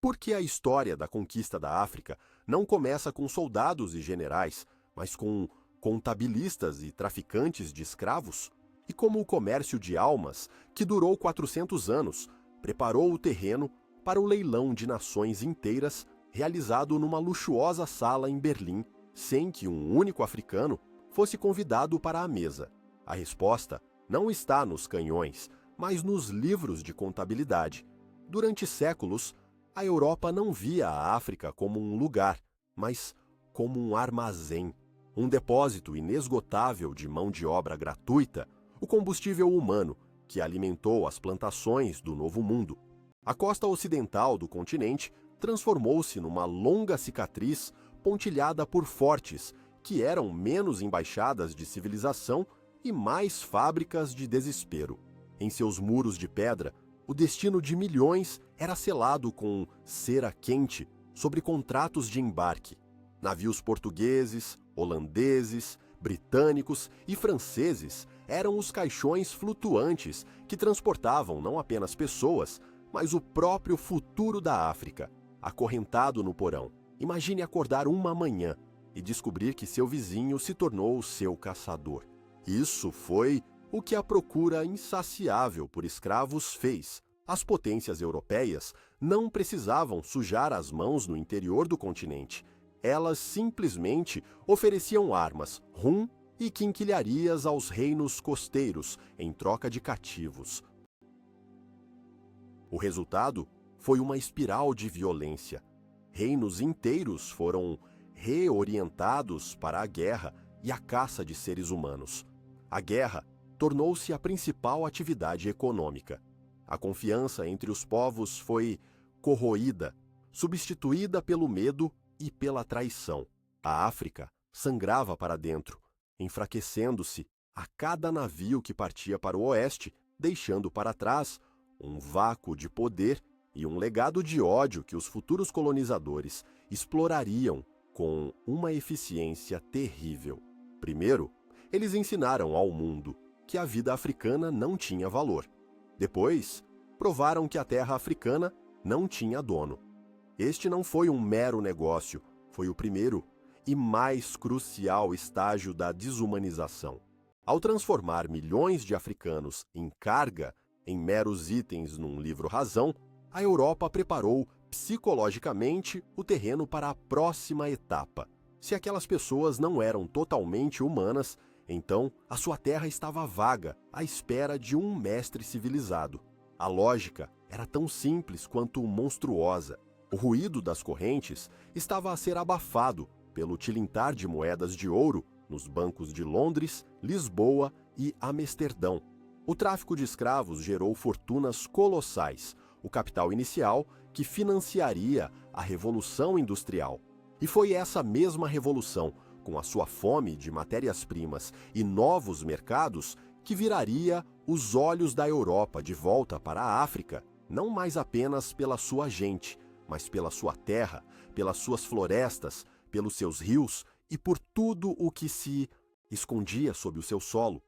Porque a história da conquista da África não começa com soldados e generais, mas com contabilistas e traficantes de escravos? E como o comércio de almas, que durou 400 anos, preparou o terreno para o leilão de nações inteiras realizado numa luxuosa sala em Berlim, sem que um único africano fosse convidado para a mesa? A resposta não está nos canhões, mas nos livros de contabilidade. Durante séculos, a Europa não via a África como um lugar, mas como um armazém, um depósito inesgotável de mão de obra gratuita, o combustível humano que alimentou as plantações do Novo Mundo. A costa ocidental do continente transformou-se numa longa cicatriz pontilhada por fortes que eram menos embaixadas de civilização e mais fábricas de desespero. Em seus muros de pedra, o destino de milhões era selado com cera quente sobre contratos de embarque. Navios portugueses, holandeses, britânicos e franceses eram os caixões flutuantes que transportavam não apenas pessoas, mas o próprio futuro da África, acorrentado no porão. Imagine acordar uma manhã e descobrir que seu vizinho se tornou o seu caçador. Isso foi o que a procura insaciável por escravos fez. As potências europeias não precisavam sujar as mãos no interior do continente. Elas simplesmente ofereciam armas, rum e quinquilharias aos reinos costeiros em troca de cativos. O resultado foi uma espiral de violência. Reinos inteiros foram reorientados para a guerra e a caça de seres humanos. A guerra tornou-se a principal atividade econômica. A confiança entre os povos foi corroída, substituída pelo medo e pela traição. A África sangrava para dentro, enfraquecendo-se a cada navio que partia para o oeste, deixando para trás um vácuo de poder e um legado de ódio que os futuros colonizadores explorariam com uma eficiência terrível. Primeiro, eles ensinaram ao mundo que a vida africana não tinha valor. Depois, provaram que a terra africana não tinha dono. Este não foi um mero negócio, foi o primeiro e mais crucial estágio da desumanização. Ao transformar milhões de africanos em carga, em meros itens num livro-razão, a Europa preparou psicologicamente o terreno para a próxima etapa. Se aquelas pessoas não eram totalmente humanas, então a sua terra estava vaga, à espera de um mestre civilizado. A lógica era tão simples quanto monstruosa. O ruído das correntes estava a ser abafado pelo tilintar de moedas de ouro nos bancos de Londres, Lisboa e Amsterdão. O tráfico de escravos gerou fortunas colossais, o capital inicial que financiaria a Revolução Industrial. E foi essa mesma revolução, com a sua fome de matérias-primas e novos mercados, que viraria os olhos da Europa de volta para a África, não mais apenas pela sua gente, mas pela sua terra, pelas suas florestas, pelos seus rios e por tudo o que se escondia sob o seu solo.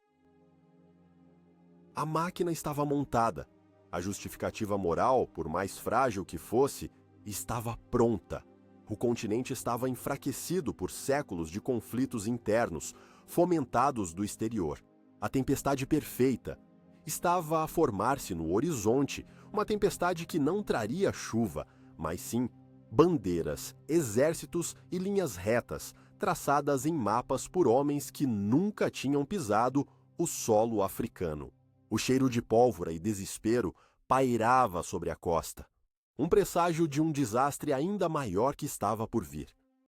A máquina estava montada. A justificativa moral, por mais frágil que fosse, estava pronta. O continente estava enfraquecido por séculos de conflitos internos, fomentados do exterior. A tempestade perfeita estava a formar-se no horizonte, uma tempestade que não traria chuva, mas sim bandeiras, exércitos e linhas retas, traçadas em mapas por homens que nunca tinham pisado o solo africano. O cheiro de pólvora e desespero pairava sobre a costa. Um presságio de um desastre ainda maior que estava por vir.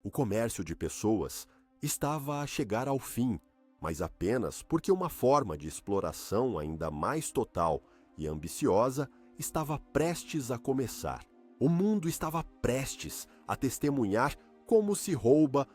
O comércio de pessoas estava a chegar ao fim, mas apenas porque uma forma de exploração ainda mais total e ambiciosa estava prestes a começar. O mundo estava prestes a testemunhar como se rouba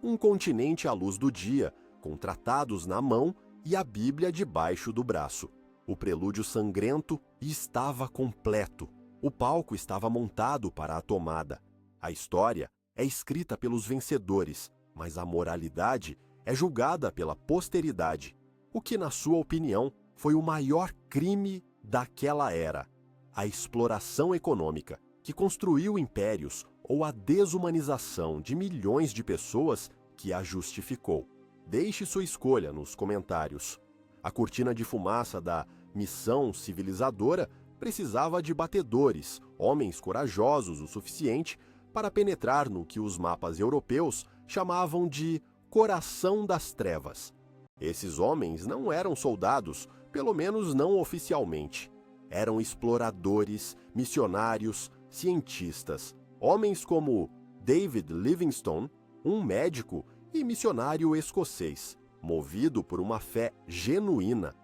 um continente à luz do dia, com tratados na mão e a Bíblia debaixo do braço. O prelúdio sangrento estava completo. O palco estava montado para a tomada. A história é escrita pelos vencedores, mas a moralidade é julgada pela posteridade. O que, na sua opinião, foi o maior crime daquela era? A exploração econômica. que construiu impérios ou a desumanização de milhões de pessoas que a justificou? Deixe sua escolha nos comentários. A cortina de fumaça da missão civilizadora precisava de batedores, homens corajosos o suficiente para penetrar no que os mapas europeus chamavam de Coração das Trevas. Esses homens não eram soldados, pelo menos não oficialmente. Eram exploradores, missionários, cientistas, homens como David Livingstone, um médico e missionário escocês, movido por uma fé genuína.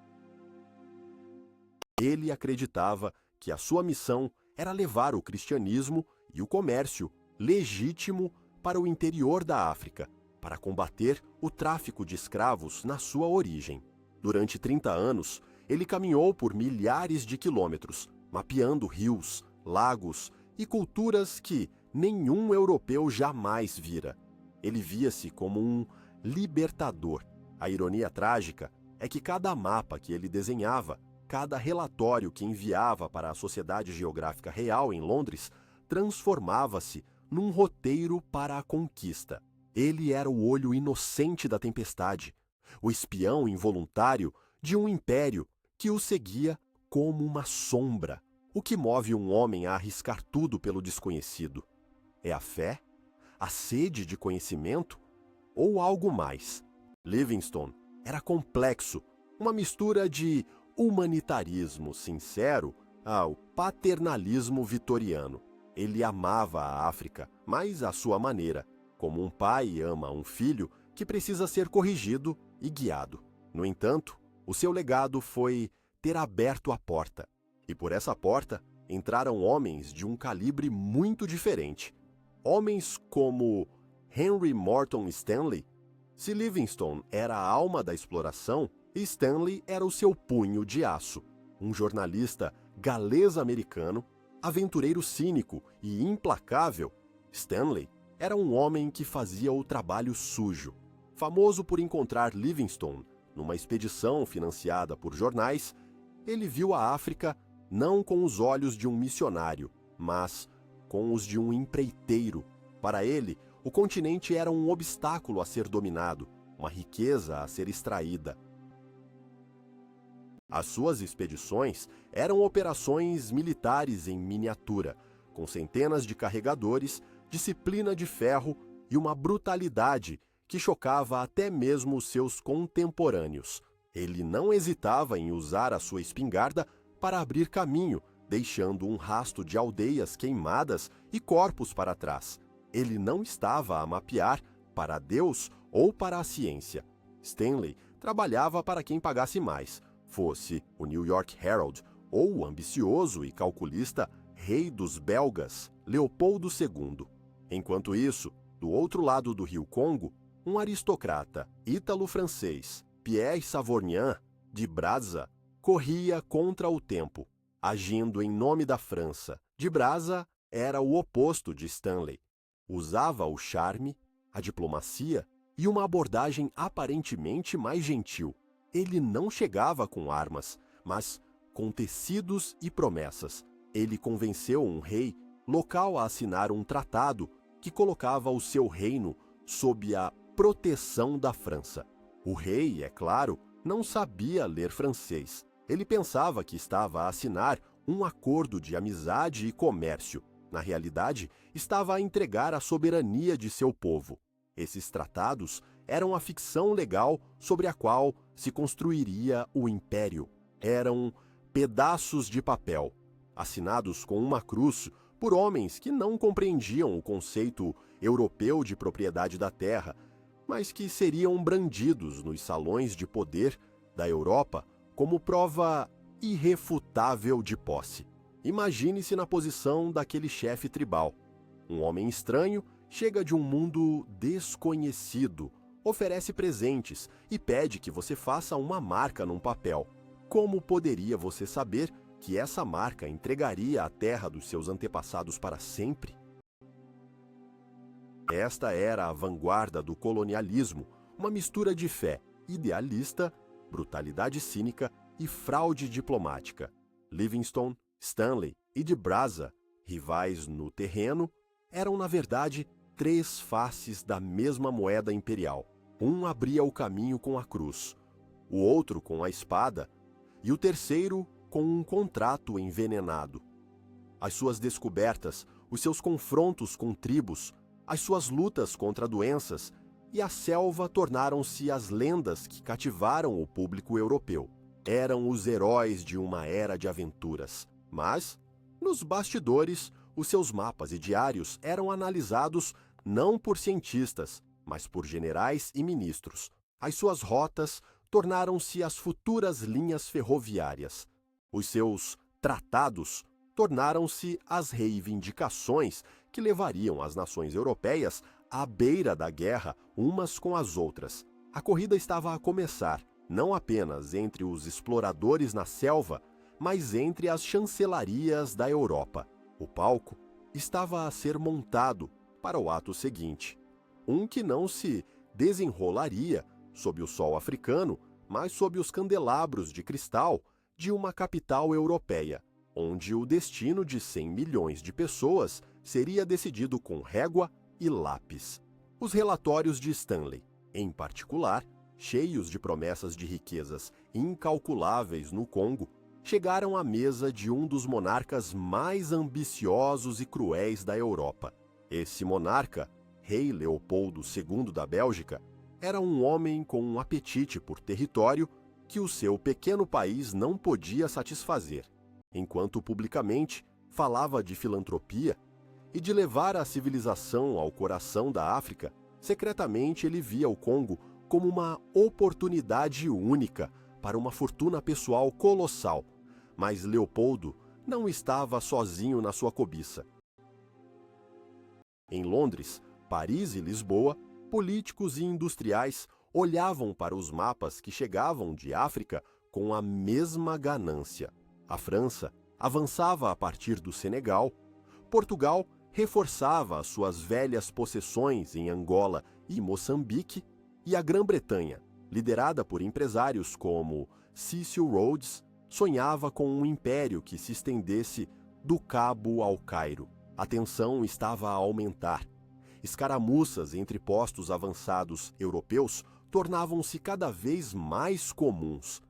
Ele acreditava que a sua missão era levar o cristianismo e o comércio legítimo para o interior da África, para combater o tráfico de escravos na sua origem. Durante 30 anos, ele caminhou por milhares de quilômetros, mapeando rios, lagos e culturas que nenhum europeu jamais vira. Ele via-se como um libertador. A ironia trágica é que cada mapa que ele desenhava, cada relatório que enviava para a Sociedade Geográfica Real em Londres, transformava-se num roteiro para a conquista. Ele era o olho inocente da tempestade, o espião involuntário de um império que o seguia como uma sombra. O que move um homem a arriscar tudo pelo desconhecido? É a fé? A sede de conhecimento? Ou algo mais? Livingstone era complexo, uma mistura de humanitarismo sincero ao paternalismo vitoriano. Ele amava a África, mas à sua maneira, como um pai ama um filho que precisa ser corrigido e guiado. No entanto, o seu legado foi ter aberto a porta. E por essa porta entraram homens de um calibre muito diferente. Homens como Henry Morton Stanley. Se Livingstone era a alma da exploração, Stanley era o seu punho de aço. Um jornalista galês-americano, aventureiro cínico e implacável, Stanley era um homem que fazia o trabalho sujo. Famoso por encontrar Livingstone numa expedição financiada por jornais, ele viu a África não com os olhos de um missionário, mas com os de um empreiteiro. Para ele, o continente era um obstáculo a ser dominado, uma riqueza a ser extraída. As suas expedições eram operações militares em miniatura, com centenas de carregadores, disciplina de ferro e uma brutalidade que chocava até mesmo seus contemporâneos. Ele não hesitava em usar a sua espingarda para abrir caminho, deixando um rasto de aldeias queimadas e corpos para trás. Ele não estava a mapear para Deus ou para a ciência. Stanley trabalhava para quem pagasse mais, fosse o New York Herald ou o ambicioso e calculista rei dos belgas, Leopoldo II. Enquanto isso, do outro lado do rio Congo, um aristocrata ítalo-francês, Pierre Savorgnan, de Brazza, corria contra o tempo, agindo em nome da França. De Brazza era o oposto de Stanley. Usava o charme, a diplomacia e uma abordagem aparentemente mais gentil. Ele não chegava com armas, mas com tecidos e promessas. Ele convenceu um rei local a assinar um tratado que colocava o seu reino sob a proteção da França. O rei, é claro, não sabia ler francês. Ele pensava que estava a assinar um acordo de amizade e comércio. Na realidade, estava a entregar a soberania de seu povo. Esses tratados eram a ficção legal sobre a qual se construiria o império. Eram pedaços de papel, assinados com uma cruz por homens que não compreendiam o conceito europeu de propriedade da terra, mas que seriam brandidos nos salões de poder da Europa como prova irrefutável de posse. Imagine-se na posição daquele chefe tribal. Um homem estranho chega de um mundo desconhecido, oferece presentes e pede que você faça uma marca num papel. Como poderia você saber que essa marca entregaria a terra dos seus antepassados para sempre? Esta era a vanguarda do colonialismo, uma mistura de fé idealista, brutalidade cínica e fraude diplomática. Livingstone, Stanley e de Brazza rivais no terreno, eram na verdade três faces da mesma moeda imperial. Um abria o caminho com a cruz, o outro com a espada e o terceiro com um contrato envenenado. As suas descobertas, os seus confrontos com tribos, as suas lutas contra doenças e a selva tornaram-se as lendas que cativaram o público europeu. Eram os heróis de uma era de aventuras. Mas, nos bastidores, os seus mapas e diários eram analisados não por cientistas, mas por generais e ministros. As suas rotas tornaram-se as futuras linhas ferroviárias. Os seus tratados tornaram-se as reivindicações que levariam as nações europeias à beira da guerra umas com as outras. A corrida estava a começar, não apenas entre os exploradores na selva, mas entre as chancelarias da Europa. O palco estava a ser montado para o ato seguinte, um que não se desenrolaria sob o sol africano, mas sob os candelabros de cristal de uma capital europeia, onde o destino de 100 milhões de pessoas seria decidido com régua e lápis. Os relatórios de Stanley, em particular, cheios de promessas de riquezas incalculáveis no Congo, chegaram à mesa de um dos monarcas mais ambiciosos e cruéis da Europa. Esse monarca, Rei Leopoldo II da Bélgica, era um homem com um apetite por território que o seu pequeno país não podia satisfazer. Enquanto publicamente falava de filantropia e de levar a civilização ao coração da África, secretamente ele via o Congo como uma oportunidade única para uma fortuna pessoal colossal. Mas Leopoldo não estava sozinho na sua cobiça. Em Londres, Paris e Lisboa, políticos e industriais olhavam para os mapas que chegavam de África com a mesma ganância. A França avançava a partir do Senegal, Portugal reforçava as suas velhas possessões em Angola e Moçambique, e a Grã-Bretanha, liderada por empresários como Cecil Rhodes, sonhava com um império que se estendesse do Cabo ao Cairo. A tensão estava a aumentar. Escaramuças entre postos avançados europeus tornavam-se cada vez mais comuns.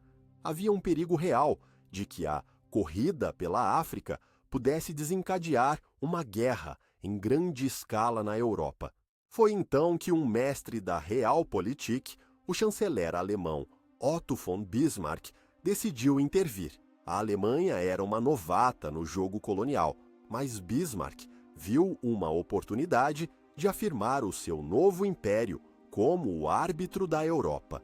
Havia um perigo real de que a corrida pela África pudesse desencadear uma guerra em grande escala na Europa. Foi então que um mestre da Realpolitik, o chanceler alemão Otto von Bismarck, decidiu intervir. A Alemanha era uma novata no jogo colonial, mas Bismarck viu uma oportunidade de afirmar o seu novo império como o árbitro da Europa.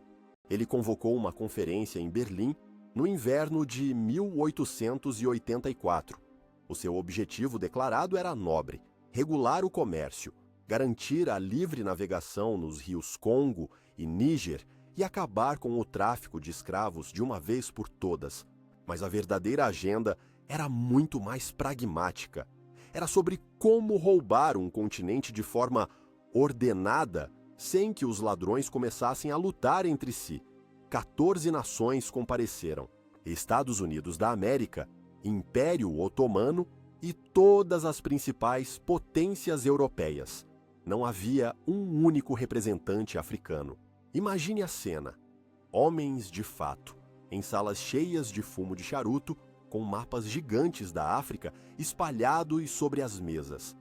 Ele convocou uma conferência em Berlim no inverno de 1884. O seu objetivo declarado era nobre: regular o comércio, garantir a livre navegação nos rios Congo e Níger e acabar com o tráfico de escravos de uma vez por todas. Mas a verdadeira agenda era muito mais pragmática. Era sobre como roubar um continente de forma ordenada, sem que os ladrões começassem a lutar entre si. 14 nações compareceram: Estados Unidos da América, Império Otomano e todas as principais potências europeias. Não havia um único representante africano. Imagine a cena: homens de fato, em salas cheias de fumo de charuto, com mapas gigantes da África espalhados sobre as mesas.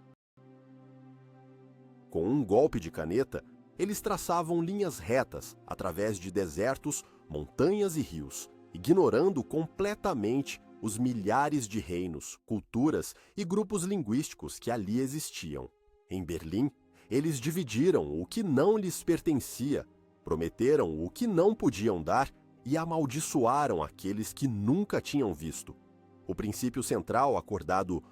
Com um golpe de caneta, eles traçavam linhas retas através de desertos, montanhas e rios, ignorando completamente os milhares de reinos, culturas e grupos linguísticos que ali existiam. Em Berlim, eles dividiram o que não lhes pertencia, prometeram o que não podiam dar e amaldiçoaram aqueles que nunca tinham visto. O princípio central acordado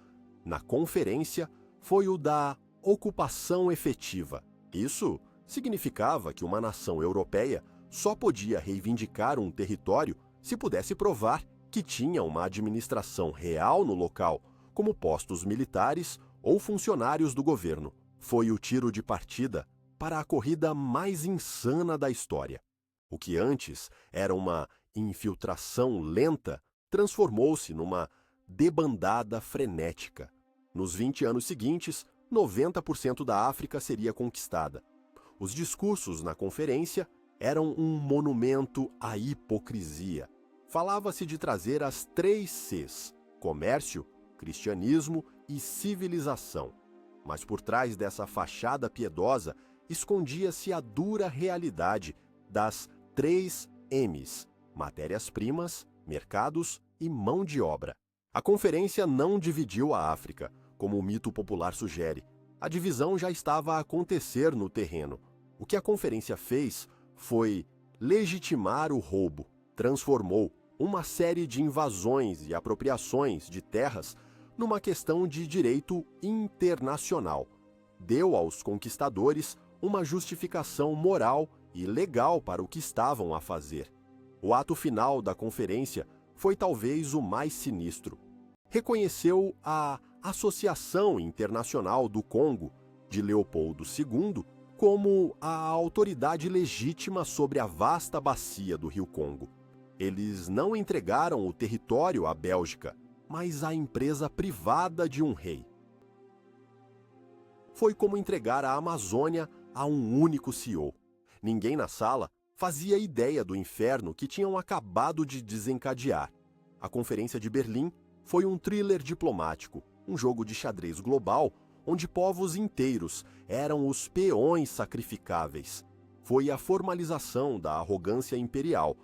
na conferência foi o da ocupação efetiva. Isso significava que uma nação europeia só podia reivindicar um território se pudesse provar que tinha uma administração real no local, como postos militares ou funcionários do governo. Foi o tiro de partida para a corrida mais insana da história. O que antes era uma infiltração lenta transformou-se numa debandada frenética. Nos 20 anos seguintes, 90% da África seria conquistada. Os discursos na conferência eram um monumento à hipocrisia. Falava-se de trazer as 3 Cs: comércio, cristianismo e civilização. Mas por trás dessa fachada piedosa escondia-se a dura realidade das 3 M's: matérias-primas, mercados e mão de obra. A conferência não dividiu a África, como o mito popular sugere. A divisão já estava a acontecer no terreno. O que a conferência fez foi legitimar o roubo, transformou uma série de invasões e apropriações de terras numa questão de direito internacional. Deu aos conquistadores uma justificação moral e legal para o que estavam a fazer. O ato final da conferência foi talvez o mais sinistro. Reconheceu a Associação Internacional do Congo, de Leopoldo II, como a autoridade legítima sobre a vasta bacia do Rio Congo. Eles não entregaram o território à Bélgica, mas à empresa privada de um rei. Foi como entregar a Amazônia a um único CEO. Ninguém na sala fazia ideia do inferno que tinham acabado de desencadear. A Conferência de Berlim foi um thriller diplomático, um jogo de xadrez global onde povos inteiros eram os peões sacrificáveis. Foi a formalização da arrogância imperial,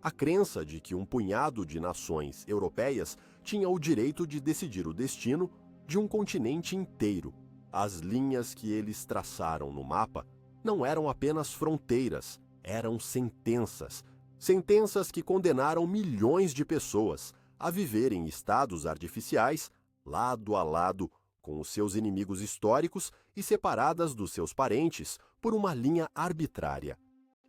a crença de que um punhado de nações europeias tinha o direito de decidir o destino de um continente inteiro. As linhas que eles traçaram no mapa não eram apenas fronteiras, eram sentenças. Sentenças que condenaram milhões de pessoas a viver em estados artificiais, lado a lado, com os seus inimigos históricos e separadas dos seus parentes por uma linha arbitrária.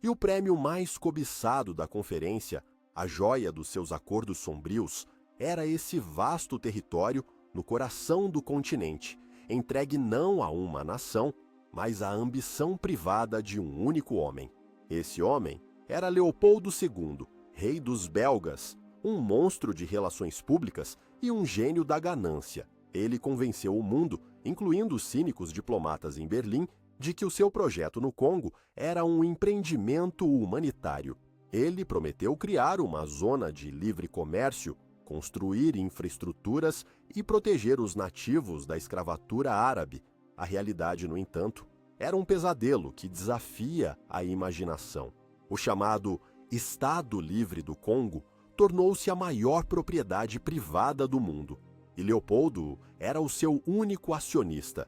E o prêmio mais cobiçado da conferência, a joia dos seus acordos sombrios, era esse vasto território no coração do continente, entregue não a uma nação, mas à ambição privada de um único homem. Esse homem era Leopoldo II, rei dos belgas, um monstro de relações públicas e um gênio da ganância. Ele convenceu o mundo, incluindo os cínicos diplomatas em Berlim, de que o seu projeto no Congo era um empreendimento humanitário. Ele prometeu criar uma zona de livre comércio, construir infraestruturas e proteger os nativos da escravatura árabe. A realidade, no entanto, era um pesadelo que desafia a imaginação. O chamado Estado Livre do Congo tornou-se a maior propriedade privada do mundo. E Leopoldo era o seu único acionista.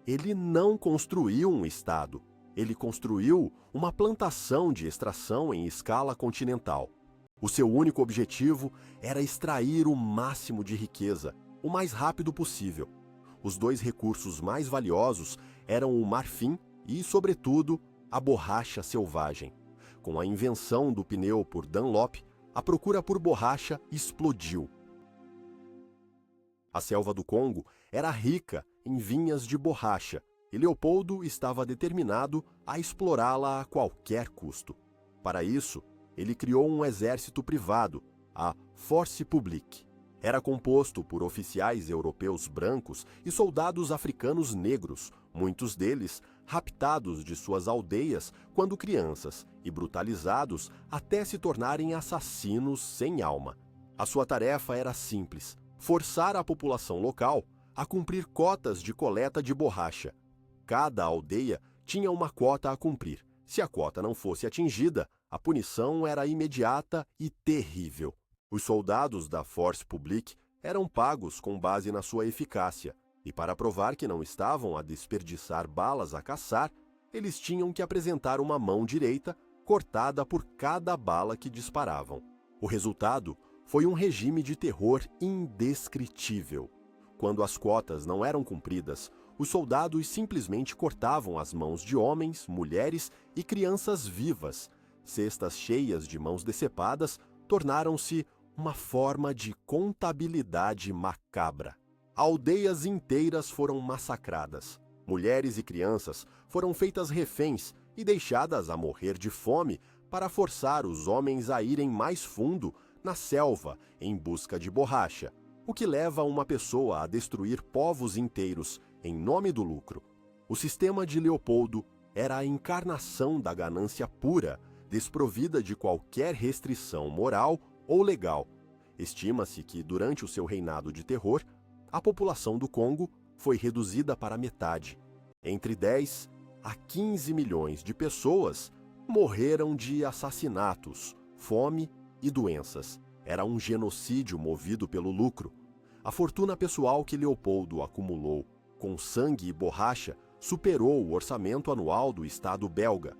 Ele não construiu um estado, ele construiu uma plantação de extração em escala continental. O seu único objetivo era extrair o máximo de riqueza, o mais rápido possível. Os 2 recursos mais valiosos eram o marfim e, sobretudo, a borracha selvagem. Com a invenção do pneu por Dunlop, a procura por borracha explodiu. A selva do Congo era rica em vinhas de borracha e Leopoldo estava determinado a explorá-la a qualquer custo. Para isso, ele criou um exército privado, a Force Publique. Era composto por oficiais europeus brancos e soldados africanos negros, muitos deles raptados de suas aldeias quando crianças e brutalizados até se tornarem assassinos sem alma. A sua tarefa era simples: forçar a população local a cumprir cotas de coleta de borracha. Cada aldeia tinha uma cota a cumprir. Se a cota não fosse atingida, a punição era imediata e terrível. Os soldados da Force Publique eram pagos com base na sua eficácia, e para provar que não estavam a desperdiçar balas a caçar, eles tinham que apresentar uma mão direita cortada por cada bala que disparavam. O resultado foi um regime de terror indescritível. Quando as cotas não eram cumpridas, os soldados simplesmente cortavam as mãos de homens, mulheres e crianças vivas. Cestas cheias de mãos decepadas tornaram-se uma forma de contabilidade macabra. Aldeias inteiras foram massacradas. Mulheres e crianças foram feitas reféns e deixadas a morrer de fome para forçar os homens a irem mais fundo na selva em busca de borracha, o o que leva uma pessoa a destruir povos inteiros em nome do lucro. O sistema de Leopoldo era a encarnação da ganância pura, desprovida de qualquer restrição moral ou legal. Estima-se que, durante o seu reinado de terror, a população do Congo foi reduzida para metade. Entre 10 a 15 milhões de pessoas morreram de assassinatos, fome e doenças. Era um genocídio movido pelo lucro. A fortuna pessoal que Leopoldo acumulou com sangue e borracha superou o orçamento anual do Estado belga.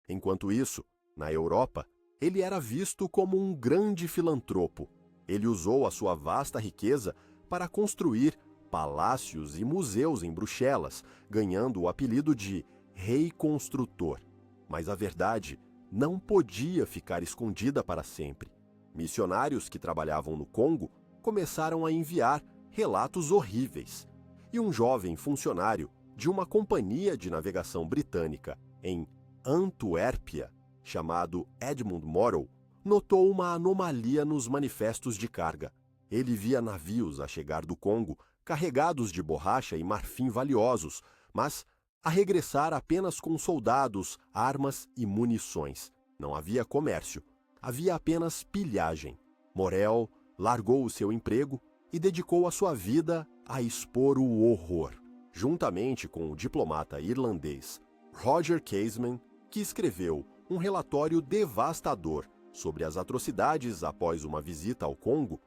Enquanto isso, na Europa, ele era visto como um grande filantropo. Ele usou a sua vasta riqueza para construir palácios e museus em Bruxelas, ganhando o apelido de Rei Construtor. Mas a verdade não podia ficar escondida para sempre. Missionários que trabalhavam no Congo começaram a enviar relatos horríveis. E um jovem funcionário de uma companhia de navegação britânica em Antuérpia, chamado Edmund Morrow, notou uma anomalia nos manifestos de carga. Ele via navios a chegar do Congo carregados de borracha e marfim valiosos, mas a regressar apenas com soldados, armas e munições. Não havia comércio, havia apenas pilhagem. Morel largou o seu emprego e dedicou a sua vida a expor o horror, juntamente com o diplomata irlandês Roger Casement, que escreveu um relatório devastador sobre as atrocidades após uma visita ao Congo.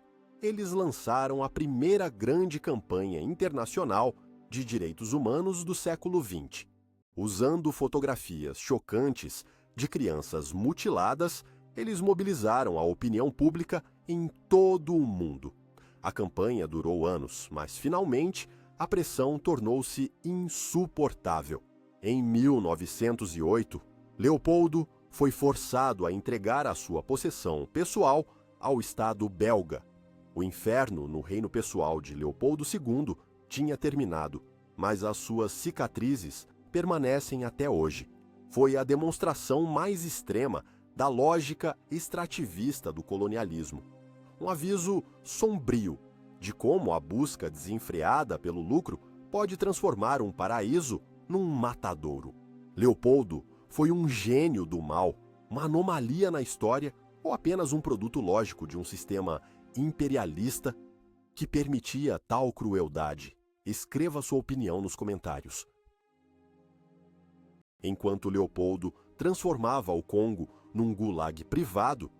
Eles lançaram a primeira grande campanha internacional de direitos humanos do século XX. Usando fotografias chocantes de crianças mutiladas, eles mobilizaram a opinião pública em todo o mundo. A campanha durou anos, mas finalmente a pressão tornou-se insuportável. Em 1908, Leopoldo foi forçado a entregar a sua possessão pessoal ao Estado belga. O inferno no reino pessoal de Leopoldo II tinha terminado, mas as suas cicatrizes permanecem até hoje. Foi a demonstração mais extrema da lógica extrativista do colonialismo. Um aviso sombrio de como a busca desenfreada pelo lucro pode transformar um paraíso num matadouro. Leopoldo foi um gênio do mal, uma anomalia na história ou apenas um produto lógico de um sistema imperialista que permitia tal crueldade? Escreva sua opinião nos comentários. Enquanto Leopoldo transformava o Congo num gulag privado,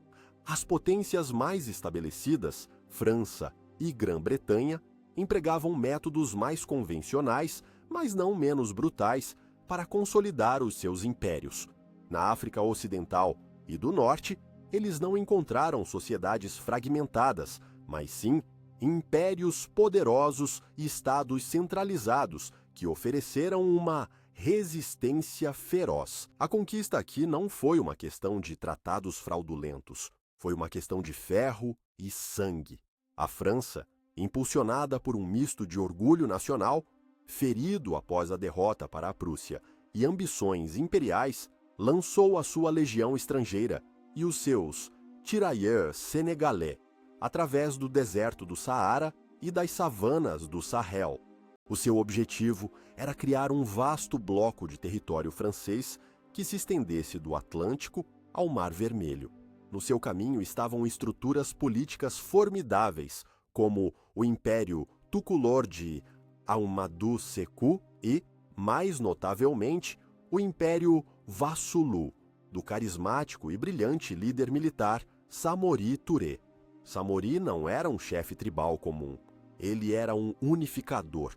as potências mais estabelecidas, França e Grã-Bretanha, empregavam métodos mais convencionais, mas não menos brutais, para consolidar os seus impérios. Na África Ocidental e do Norte, eles não encontraram sociedades fragmentadas, mas sim impérios poderosos e estados centralizados que ofereceram uma resistência feroz. A conquista aqui não foi uma questão de tratados fraudulentos, foi uma questão de ferro e sangue. A França, impulsionada por um misto de orgulho nacional, ferido após a derrota para a Prússia, e ambições imperiais, lançou a sua legião estrangeira e os seus tirailleurs senegalais através do deserto do Saara e das savanas do Sahel. O seu objetivo era criar um vasto bloco de território francês que se estendesse do Atlântico ao Mar Vermelho. No seu caminho estavam estruturas políticas formidáveis, como o Império Tukulor de Ahmadou Sékou e, mais notavelmente, o Império Vassulu, do carismático e brilhante líder militar Samori Touré. Samori não era um chefe tribal comum. Ele era um unificador,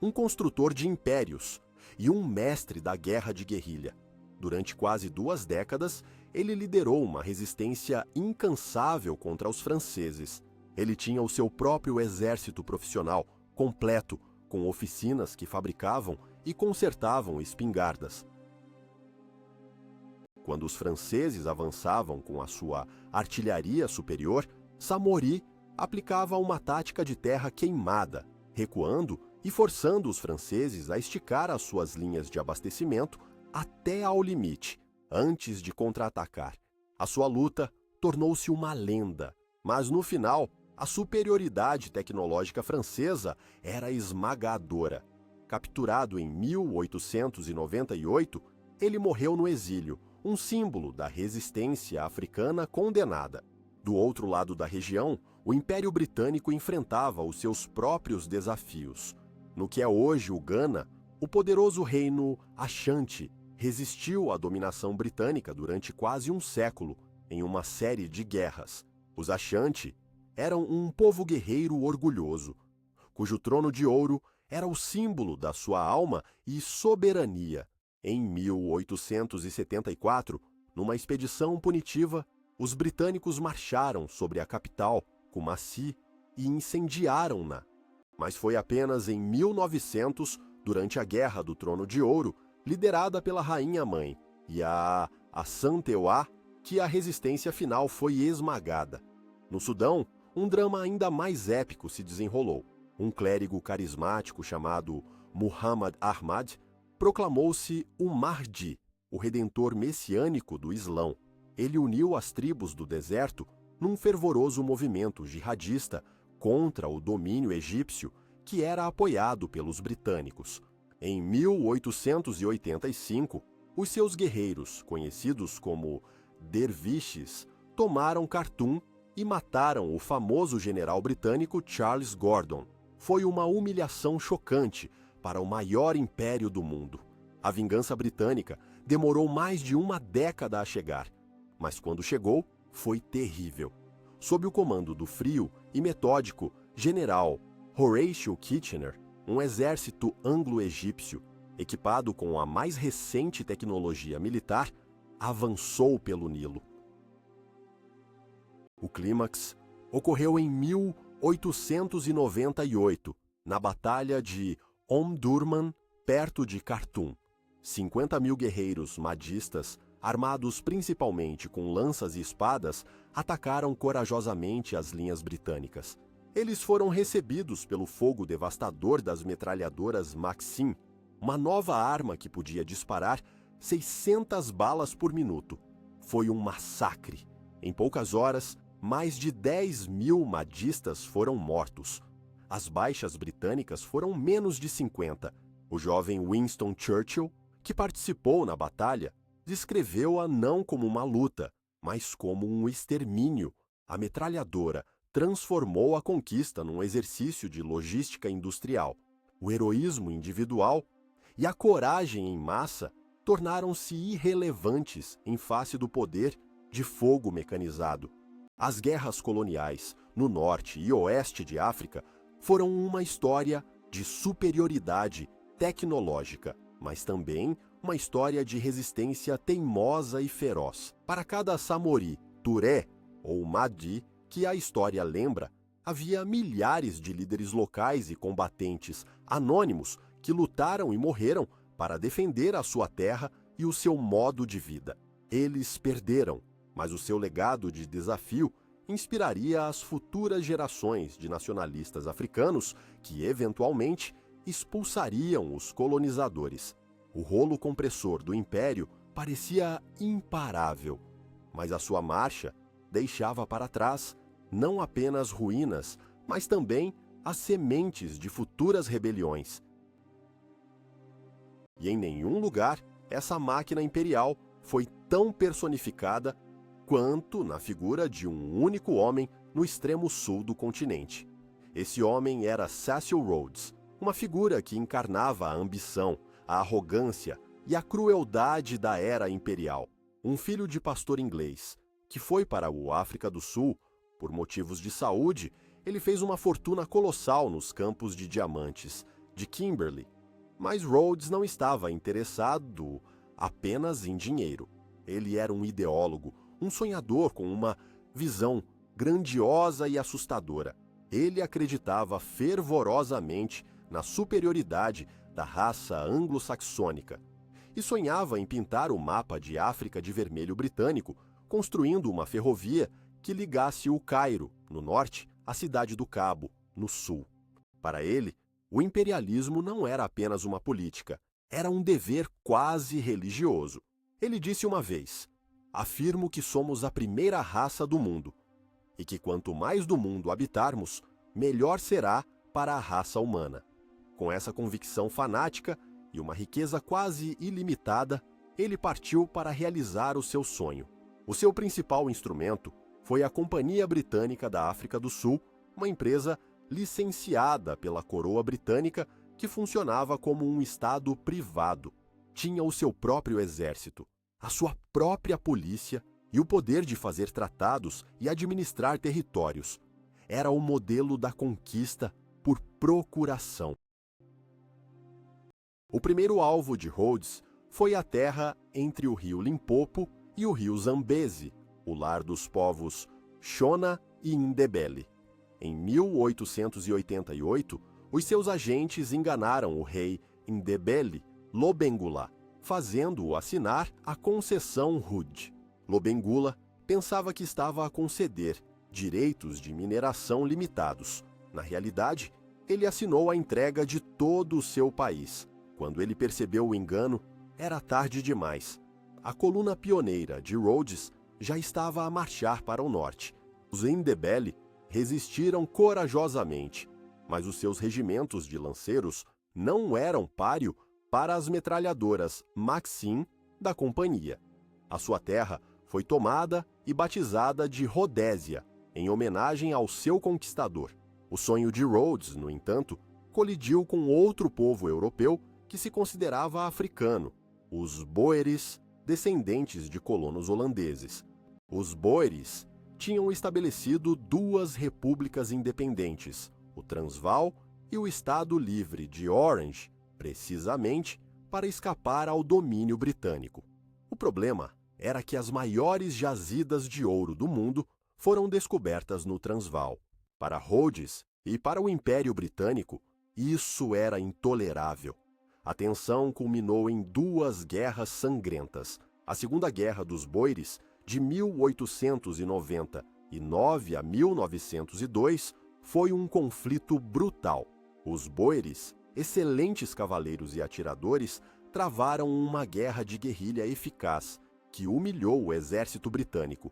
um construtor de impérios e um mestre da guerra de guerrilha. Durante quase 2 décadas, ele liderou uma resistência incansável contra os franceses. Ele tinha o seu próprio exército profissional, completo, com oficinas que fabricavam e consertavam espingardas. Quando os franceses avançavam com a sua artilharia superior, Samori aplicava uma tática de terra queimada, recuando e forçando os franceses a esticar as suas linhas de abastecimento até ao limite, antes de contra-atacar. A sua luta tornou-se uma lenda, mas no final, A superioridade tecnológica francesa era esmagadora. Capturado em 1898, ele morreu no exílio, um símbolo da resistência africana condenada. Do outro lado da região, o Império Britânico enfrentava os seus próprios desafios. No que é hoje o Ghana, o poderoso reino Ashanti resistiu à dominação britânica durante quase um século, em uma série de guerras. Os Ashanti eram um povo guerreiro orgulhoso, cujo trono de ouro era o símbolo da sua alma e soberania. Em 1874, numa expedição punitiva, os britânicos marcharam sobre a capital, Kumasi, e incendiaram-na. Mas foi apenas em 1900, durante a Guerra do Trono de Ouro, liderada pela Rainha-Mãe e a Assantewa, que a resistência final foi esmagada. No Sudão, um drama ainda mais épico se desenrolou. Um clérigo carismático chamado Muhammad Ahmad proclamou-se o Mahdi, o redentor messiânico do Islão. Ele uniu as tribos do deserto num fervoroso movimento jihadista contra o domínio egípcio, que era apoiado pelos britânicos. Em 1885, os seus guerreiros, conhecidos como derviches, tomaram Khartoum e mataram o famoso general britânico Charles Gordon. Foi uma humilhação chocante para o maior império do mundo. A vingança britânica demorou mais de uma década a chegar, mas quando chegou, foi terrível. Sob o comando do frio e metódico general Horatio Kitchener, um exército anglo-egípcio, equipado com a mais recente tecnologia militar, avançou pelo Nilo. O clímax ocorreu em 1898, na Batalha de Omdurman, perto de Khartoum. 50.000 guerreiros mahdistas, armados principalmente com lanças e espadas, atacaram corajosamente as linhas britânicas. Eles foram recebidos pelo fogo devastador das metralhadoras Maxim, uma nova arma que podia disparar 600 balas por minuto. Foi um massacre. Em poucas horas, mais de 10.000 mahdistas foram mortos. As baixas britânicas foram menos de 50. O jovem Winston Churchill, que participou na batalha, descreveu-a não como uma luta, mas como um extermínio. A metralhadora transformou a conquista num exercício de logística industrial. O heroísmo individual e a coragem em massa tornaram-se irrelevantes em face do poder de fogo mecanizado. As guerras coloniais no norte e oeste de África foram uma história de superioridade tecnológica, mas também uma história de resistência teimosa e feroz. Para cada Samori, Touré ou Mahdi que a história lembra, havia milhares de líderes locais e combatentes anônimos que lutaram e morreram para defender a sua terra e o seu modo de vida. Eles perderam, mas o seu legado de desafio inspiraria as futuras gerações de nacionalistas africanos que, eventualmente, expulsariam os colonizadores. O rolo compressor do império parecia imparável, mas a sua marcha deixava para trás não apenas ruínas, mas também as sementes de futuras rebeliões. E em nenhum lugar essa máquina imperial foi tão personificada quanto na figura de um único homem no extremo sul do continente. Esse homem era Cecil Rhodes, uma figura que encarnava a ambição, a arrogância e a crueldade da era imperial. Um filho de pastor inglês, que foi para a África do Sul, por motivos de saúde, ele fez uma fortuna colossal nos campos de diamantes de Kimberley. Mas Rhodes não estava interessado apenas em dinheiro. Ele era um ideólogo, um sonhador com uma visão grandiosa e assustadora. Ele acreditava fervorosamente na superioridade da raça anglo-saxônica e sonhava em pintar o mapa de África de vermelho britânico, construindo uma ferrovia que ligasse o Cairo, no norte, à cidade do Cabo, no sul. Para ele, o imperialismo não era apenas uma política, era um dever quase religioso. Ele disse uma vez: "Afirmo que somos a primeira raça do mundo. e que quanto mais do mundo habitarmos, melhor será para a raça humana. Com essa convicção fanática e uma riqueza quase ilimitada, ele partiu para realizar o seu sonho. O seu principal instrumento foi a Companhia Britânica da África do Sul, uma empresa licenciada pela coroa britânica que funcionava como um estado privado. Tinha o seu próprio exército, a sua própria polícia e o poder de fazer tratados e administrar territórios. Era o modelo da conquista por procuração. O primeiro alvo de Rhodes foi a terra entre o rio Limpopo e o rio Zambezi, o lar dos povos Shona e Ndebele. Em 1888, os seus agentes enganaram o rei Ndebele Lobengula, fazendo-o assinar a concessão Rude. Lobengula pensava que estava a conceder direitos de mineração limitados. Na realidade, ele assinou a entrega de todo o seu país. Quando ele percebeu o engano, era tarde demais. A coluna pioneira de Rhodes já estava a marchar para o norte. Os Ndebele resistiram corajosamente, mas os seus regimentos de lanceiros não eram páreo para as metralhadoras Maxim da companhia. A sua terra foi tomada e batizada de Rodésia, em homenagem ao seu conquistador. O sonho de Rhodes, no entanto, colidiu com outro povo europeu que se considerava africano, os Boeres, descendentes de colonos holandeses. Os Boeres tinham estabelecido duas repúblicas independentes, o Transvaal e o Estado Livre de Orange, precisamente para escapar ao domínio britânico. O problema era que as maiores jazidas de ouro do mundo foram descobertas no Transvaal. Para Rhodes e para o Império Britânico, isso era intolerável. A tensão culminou em duas guerras sangrentas. A Segunda Guerra dos Boeres, de 1899 a 1902, foi um conflito brutal. Os Boeres, excelentes cavaleiros e atiradores, travaram uma guerra de guerrilha eficaz que humilhou o exército britânico.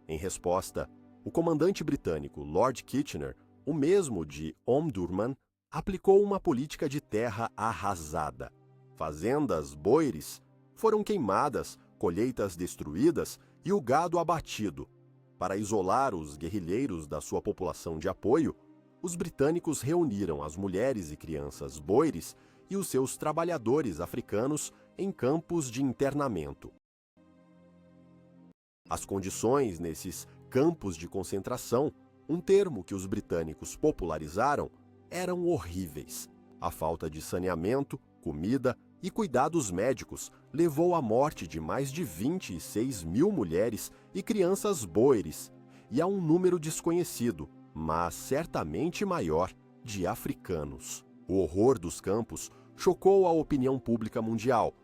Em resposta, o comandante britânico Lord Kitchener, o mesmo de Omdurman, aplicou uma política de terra arrasada. Fazendas Boeres foram queimadas, colheitas destruídas e o gado abatido. Para isolar os guerrilheiros da sua população de apoio, os britânicos reuniram as mulheres e crianças Boeres e os seus trabalhadores africanos em campos de internamento. As condições nesses campos de concentração, um termo que os britânicos popularizaram, eram horríveis. A falta de saneamento, comida e cuidados médicos levou à morte de mais de 26 mil mulheres e crianças Boeres e a um número desconhecido, mas certamente maior, de africanos. O horror dos campos chocou a opinião pública mundial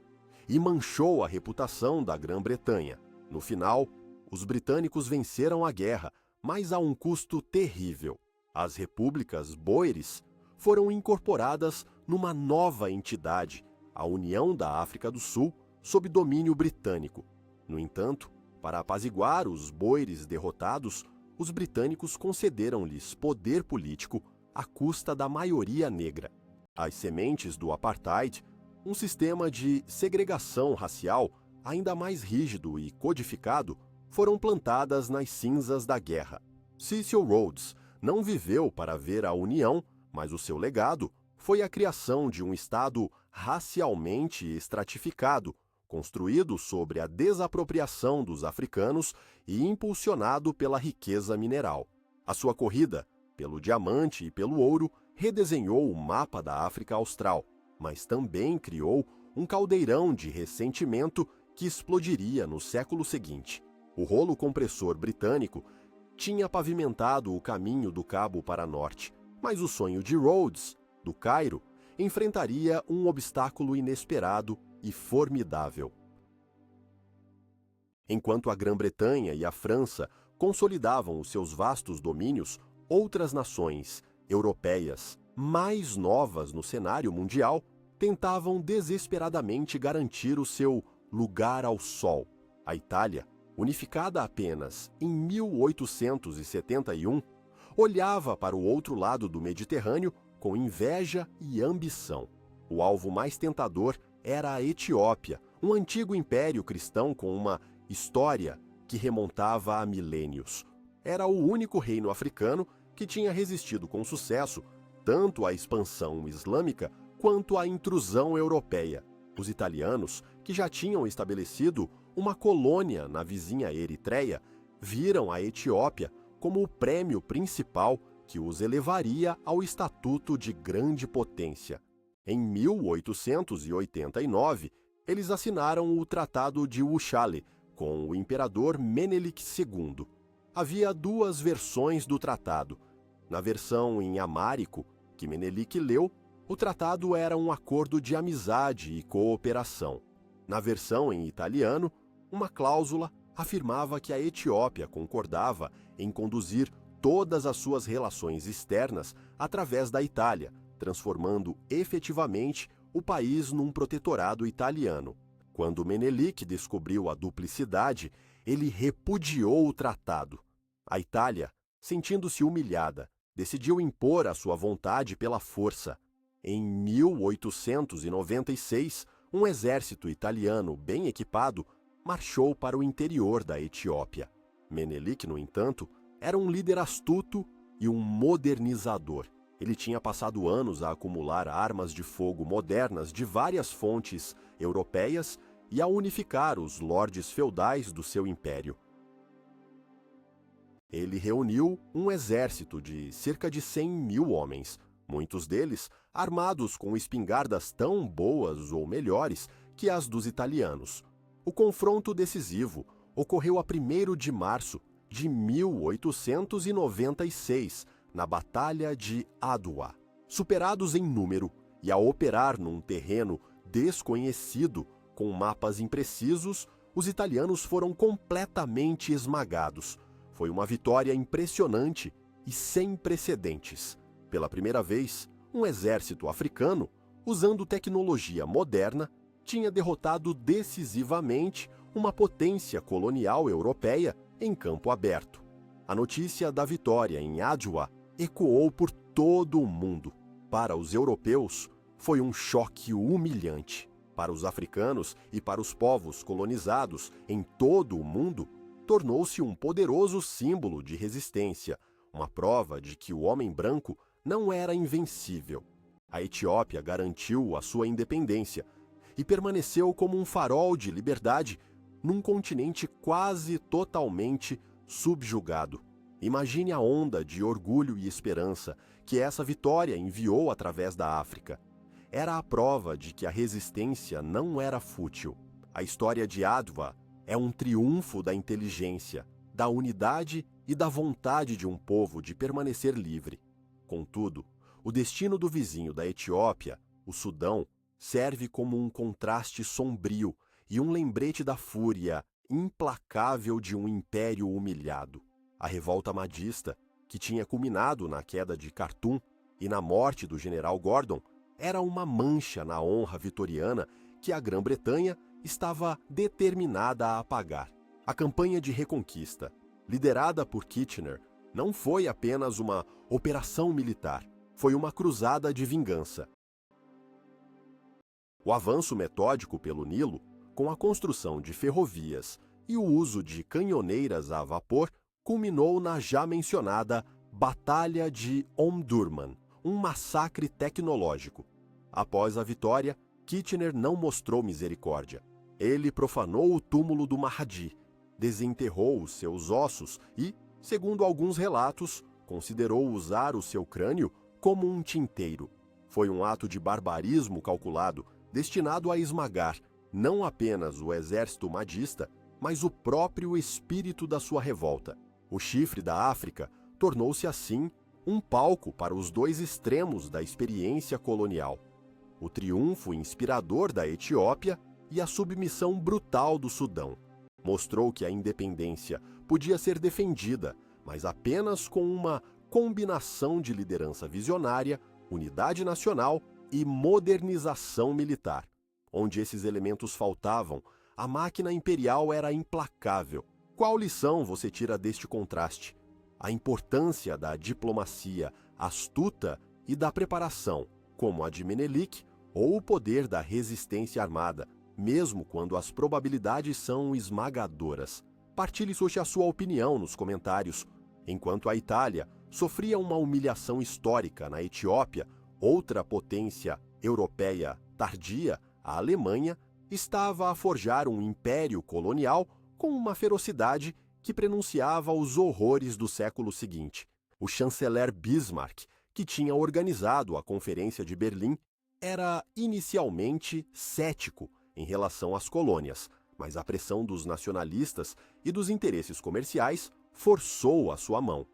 e manchou a reputação da Grã-Bretanha. No final, os britânicos venceram a guerra, mas a um custo terrível. As repúblicas Boeres foram incorporadas numa nova entidade, a União da África do Sul, sob domínio britânico. No entanto, para apaziguar os Boeres derrotados, os britânicos concederam-lhes poder político à custa da maioria negra. As sementes do apartheid, um sistema de segregação racial ainda mais rígido e codificado, foram plantadas nas cinzas da guerra. Cecil Rhodes não viveu para ver a união, mas o seu legado foi a criação de um Estado racialmente estratificado, construído sobre a desapropriação dos africanos e impulsionado pela riqueza mineral. A sua corrida pelo diamante e pelo ouro redesenhou o mapa da África Austral, mas também criou um caldeirão de ressentimento que explodiria no século seguinte. O rolo compressor britânico tinha pavimentado o caminho do Cabo para norte, mas o sonho de Rhodes, do Cairo, enfrentaria um obstáculo inesperado e formidável. Enquanto a Grã-Bretanha e a França consolidavam os seus vastos domínios, outras nações europeias, mais novas no cenário mundial, tentavam desesperadamente garantir o seu lugar ao sol. A Itália, unificada apenas em 1871, olhava para o outro lado do Mediterrâneo com inveja e ambição. O alvo mais tentador era a Etiópia, um antigo império cristão com uma história que remontava a milênios. Era o único reino africano que tinha resistido com sucesso tanto à expansão islâmica quanto à intrusão europeia. Os italianos, que já tinham estabelecido uma colônia na vizinha Eritreia, viram a Etiópia como o prêmio principal que os elevaria ao estatuto de grande potência. Em 1889, eles assinaram o Tratado de Wuchale com o imperador Menelik II. Havia duas versões do tratado. Na versão em amárico, que Menelik leu, o tratado era um acordo de amizade e cooperação. Na versão em italiano, uma cláusula afirmava que a Etiópia concordava em conduzir todas as suas relações externas através da Itália, transformando efetivamente o país num protetorado italiano. Quando Menelik descobriu a duplicidade, ele repudiou o tratado. A Itália, sentindo-se humilhada, decidiu impor a sua vontade pela força. Em 1896, um exército italiano bem equipado marchou para o interior da Etiópia. Menelik, no entanto, era um líder astuto e um modernizador. Ele tinha passado anos a acumular armas de fogo modernas de várias fontes europeias e a unificar os lordes feudais do seu império. Ele reuniu um exército de cerca de 100.000 homens, muitos deles armados com espingardas tão boas ou melhores que as dos italianos. O confronto decisivo ocorreu a 1º de março de 1896, na Batalha de Adwa. Superados em número e a operar num terreno desconhecido com mapas imprecisos, os italianos foram completamente esmagados. Foi uma vitória impressionante e sem precedentes. Pela primeira vez, um exército africano, usando tecnologia moderna, tinha derrotado decisivamente uma potência colonial europeia em campo aberto. A notícia da vitória em Adwa ecoou por todo o mundo. Para os europeus, foi um choque humilhante. Para os africanos e para os povos colonizados em todo o mundo, tornou-se um poderoso símbolo de resistência, uma prova de que o homem branco não era invencível. A Etiópia garantiu a sua independência e permaneceu como um farol de liberdade num continente quase totalmente subjugado. Imagine a onda de orgulho e esperança que essa vitória enviou através da África. Era a prova de que a resistência não era fútil. A história de Adwa é um triunfo da inteligência, da unidade e da vontade de um povo de permanecer livre. Contudo, o destino do vizinho da Etiópia, o Sudão, serve como um contraste sombrio e um lembrete da fúria implacável de um império humilhado. A revolta mahdista, que tinha culminado na queda de Khartoum e na morte do general Gordon, era uma mancha na honra vitoriana que a Grã-Bretanha estava determinada a apagar. A campanha de reconquista, liderada por Kitchener, não foi apenas uma operação militar, foi uma cruzada de vingança. O avanço metódico pelo Nilo, com a construção de ferrovias e o uso de canhoneiras a vapor, culminou na já mencionada Batalha de Omdurman, um massacre tecnológico. Após a vitória, Kitchener não mostrou misericórdia. Ele profanou o túmulo do Mahdi, desenterrou os seus ossos e, segundo alguns relatos, considerou usar o seu crânio como um tinteiro. Foi um ato de barbarismo calculado, destinado a esmagar não apenas o exército mahdista, mas o próprio espírito da sua revolta. O chifre da África tornou-se assim um palco para os dois extremos da experiência colonial: o triunfo inspirador da Etiópia e a submissão brutal do Sudão. Mostrou que a independência podia ser defendida, mas apenas com uma combinação de liderança visionária, unidade nacional e modernização militar. Onde esses elementos faltavam, a máquina imperial era implacável. Qual lição você tira deste contraste? A importância da diplomacia astuta e da preparação, como a de Menelik, ou o poder da resistência armada, mesmo quando as probabilidades são esmagadoras? Partilhe a sua opinião nos comentários. Enquanto a Itália sofria uma humilhação histórica na Etiópia, outra potência europeia tardia, a Alemanha, estava a forjar um império colonial com uma ferocidade que prenunciava os horrores do século seguinte. O chanceler Bismarck, que tinha organizado a Conferência de Berlim, era inicialmente cético em relação às colônias, mas a pressão dos nacionalistas e dos interesses comerciais forçou a sua mão.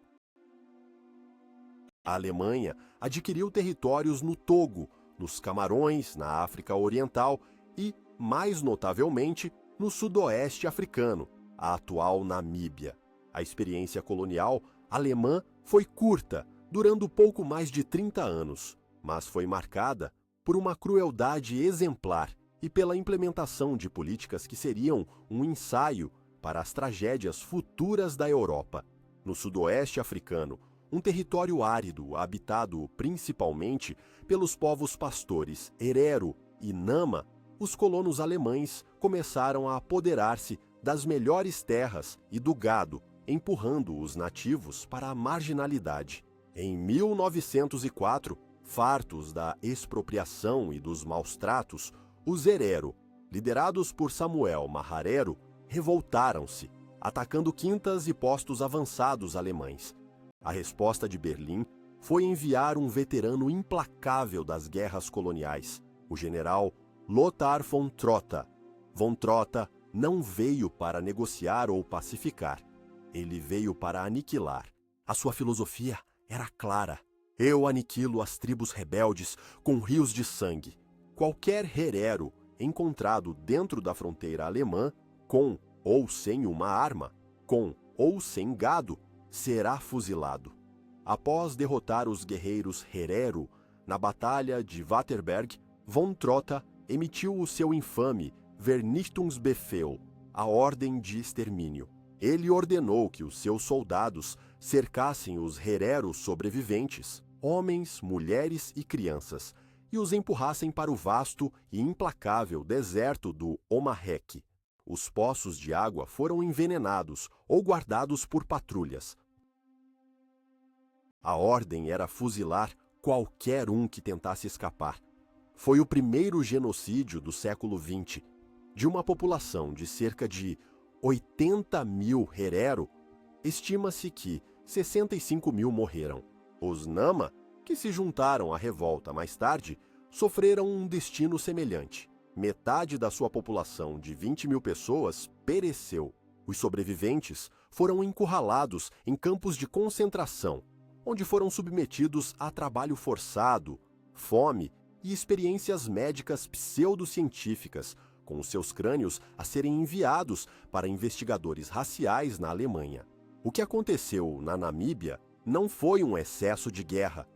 A Alemanha adquiriu territórios no Togo, nos Camarões, na África Oriental e, mais notavelmente, no sudoeste africano, a atual Namíbia. A experiência colonial alemã foi curta, durando pouco mais de 30 anos, mas foi marcada por uma crueldade exemplar e pela implementação de políticas que seriam um ensaio para as tragédias futuras da Europa. No sudoeste africano, um território árido habitado principalmente pelos povos pastores Herero e Nama, os colonos alemães começaram a apoderar-se das melhores terras e do gado, empurrando os nativos para a marginalidade. Em 1904, fartos da expropriação e dos maus tratos, os Herero, liderados por Samuel Maharero, revoltaram-se, atacando quintas e postos avançados alemães. A resposta de Berlim foi enviar um veterano implacável das guerras coloniais, o general Lothar von Trotha. Von Trotha não veio para negociar ou pacificar. Ele veio para aniquilar. A sua filosofia era clara. Eu aniquilo as tribos rebeldes com rios de sangue. Qualquer herero encontrado dentro da fronteira alemã, com ou sem uma arma, com ou sem gado, será fuzilado. Após derrotar os guerreiros Herero na Batalha de Waterberg, von Trotha emitiu o seu infame Vernichtungsbefehl, a ordem de extermínio. Ele ordenou que os seus soldados cercassem os Hereros sobreviventes, homens, mulheres e crianças, e os empurrassem para o vasto e implacável deserto do Omarrek. Os poços de água foram envenenados ou guardados por patrulhas. A ordem era fuzilar qualquer um que tentasse escapar. Foi o primeiro genocídio do século XX. De uma população de cerca de 80 mil Herero, estima-se que 65 mil morreram. Os Nama, que se juntaram à revolta mais tarde, sofreram um destino semelhante. Metade da sua população de 20 mil pessoas pereceu. Os sobreviventes foram encurralados em campos de concentração, onde foram submetidos a trabalho forçado, fome e experiências médicas pseudocientíficas, com seus crânios a serem enviados para investigadores raciais na Alemanha. O que aconteceu na Namíbia não foi um excesso de guerra.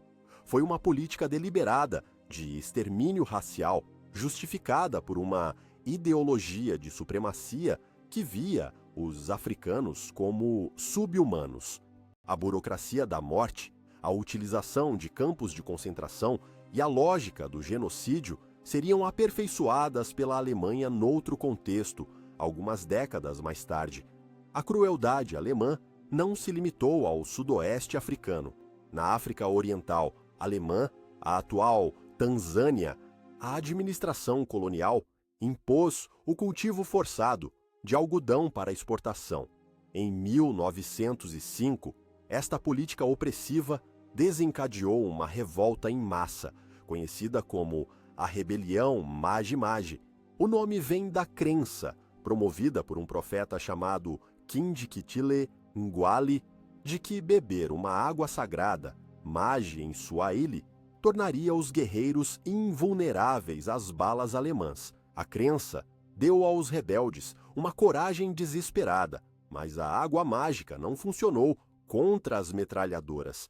Foi uma política deliberada de extermínio racial, justificada por uma ideologia de supremacia que via os africanos como sub-humanos. A burocracia da morte, a utilização de campos de concentração e a lógica do genocídio seriam aperfeiçoadas pela Alemanha noutro contexto, algumas décadas mais tarde. A crueldade alemã não se limitou ao sudoeste africano. Na África Oriental alemã, a atual Tanzânia, a administração colonial impôs o cultivo forçado de algodão para exportação. Em 1905, esta política opressiva desencadeou uma revolta em massa, conhecida como a Rebelião Maji-Maji. O nome vem da crença, promovida por um profeta chamado Kindikitile Ngwali, de que beber uma água sagrada, Maji em Swahili, tornaria os guerreiros invulneráveis às balas alemãs. A crença deu aos rebeldes uma coragem desesperada, mas a água mágica não funcionou contra as metralhadoras.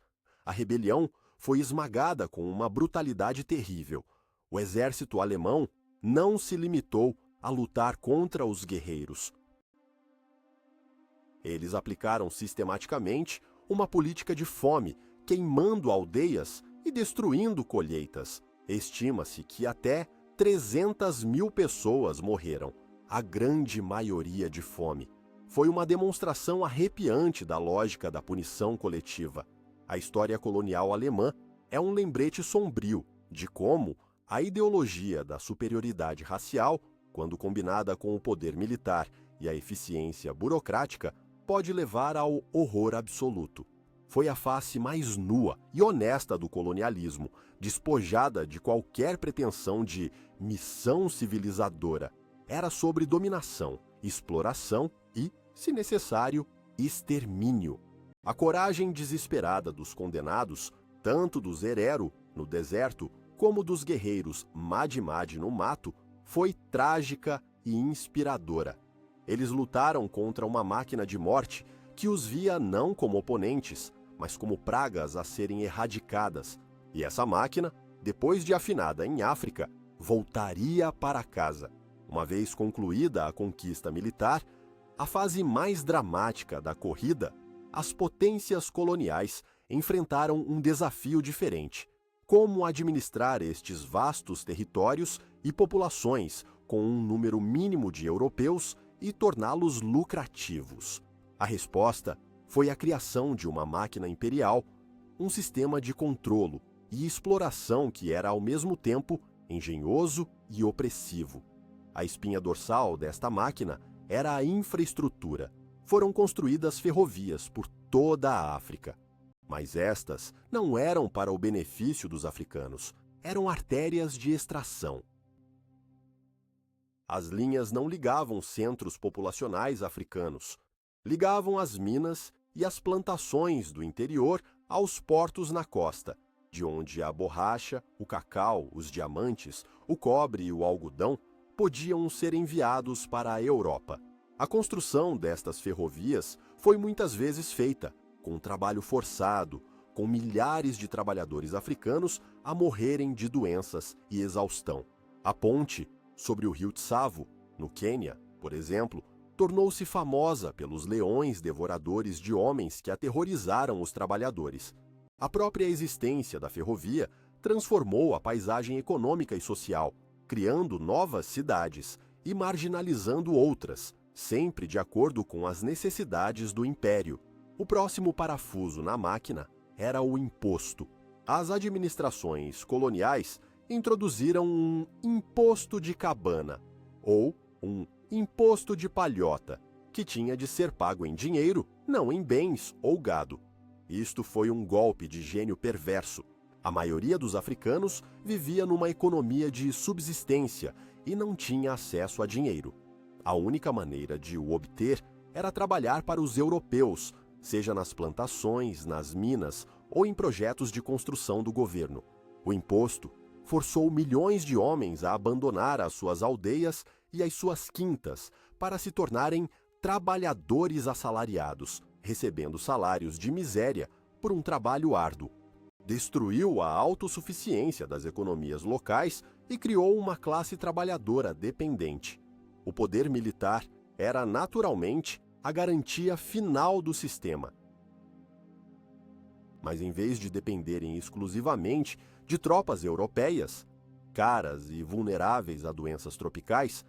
A rebelião foi esmagada com uma brutalidade terrível. O exército alemão não se limitou a lutar contra os guerreiros. Eles aplicaram sistematicamente uma política de fome, queimando aldeias e destruindo colheitas. Estima-se que até 300 mil pessoas morreram, a grande maioria de fome. Foi uma demonstração arrepiante da lógica da punição coletiva. A história colonial alemã é um lembrete sombrio de como a ideologia da superioridade racial, quando combinada com o poder militar e a eficiência burocrática, pode levar ao horror absoluto. Foi a face mais nua e honesta do colonialismo, despojada de qualquer pretensão de missão civilizadora. Era sobre dominação, exploração e, se necessário, extermínio. A coragem desesperada dos condenados, tanto dos Herero, no deserto, como dos guerreiros Madi-Madi no mato, foi trágica e inspiradora. Eles lutaram contra uma máquina de morte que os via não como oponentes, mas como pragas a serem erradicadas. E essa máquina, depois de afinada em África, voltaria para casa. Uma vez concluída a conquista militar, a fase mais dramática da corrida, as potências coloniais enfrentaram um desafio diferente: como administrar estes vastos territórios e populações com um número mínimo de europeus e torná-los lucrativos. A resposta foi a criação de uma máquina imperial, um sistema de controlo e exploração que era ao mesmo tempo engenhoso e opressivo. A espinha dorsal desta máquina era a infraestrutura. Foram construídas ferrovias por toda a África. Mas estas não eram para o benefício dos africanos, eram artérias de extração. As linhas não ligavam centros populacionais africanos, ligavam as minas e as plantações do interior aos portos na costa, de onde a borracha, o cacau, os diamantes, o cobre e o algodão podiam ser enviados para a Europa. A construção destas ferrovias foi muitas vezes feita com trabalho forçado, com milhares de trabalhadores africanos a morrerem de doenças e exaustão. A ponte sobre o rio Tsavo, no Quênia, por exemplo, tornou-se famosa pelos leões devoradores de homens que aterrorizaram os trabalhadores. A própria existência da ferrovia transformou a paisagem econômica e social, criando novas cidades e marginalizando outras, sempre de acordo com as necessidades do império. O próximo parafuso na máquina era o imposto. As administrações coloniais introduziram um imposto de cabana, ou um imposto de palhota, que tinha de ser pago em dinheiro, não em bens ou gado. Isto foi um golpe de gênio perverso. A maioria dos africanos vivia numa economia de subsistência e não tinha acesso a dinheiro. A única maneira de o obter era trabalhar para os europeus, seja nas plantações, nas minas ou em projetos de construção do governo. O imposto forçou milhões de homens a abandonar as suas aldeias e as suas quintas para se tornarem trabalhadores assalariados, recebendo salários de miséria por um trabalho árduo. Destruiu a autossuficiência das economias locais e criou uma classe trabalhadora dependente. O poder militar era naturalmente a garantia final do sistema. Mas em vez de dependerem exclusivamente de tropas europeias, caras e vulneráveis a doenças tropicais,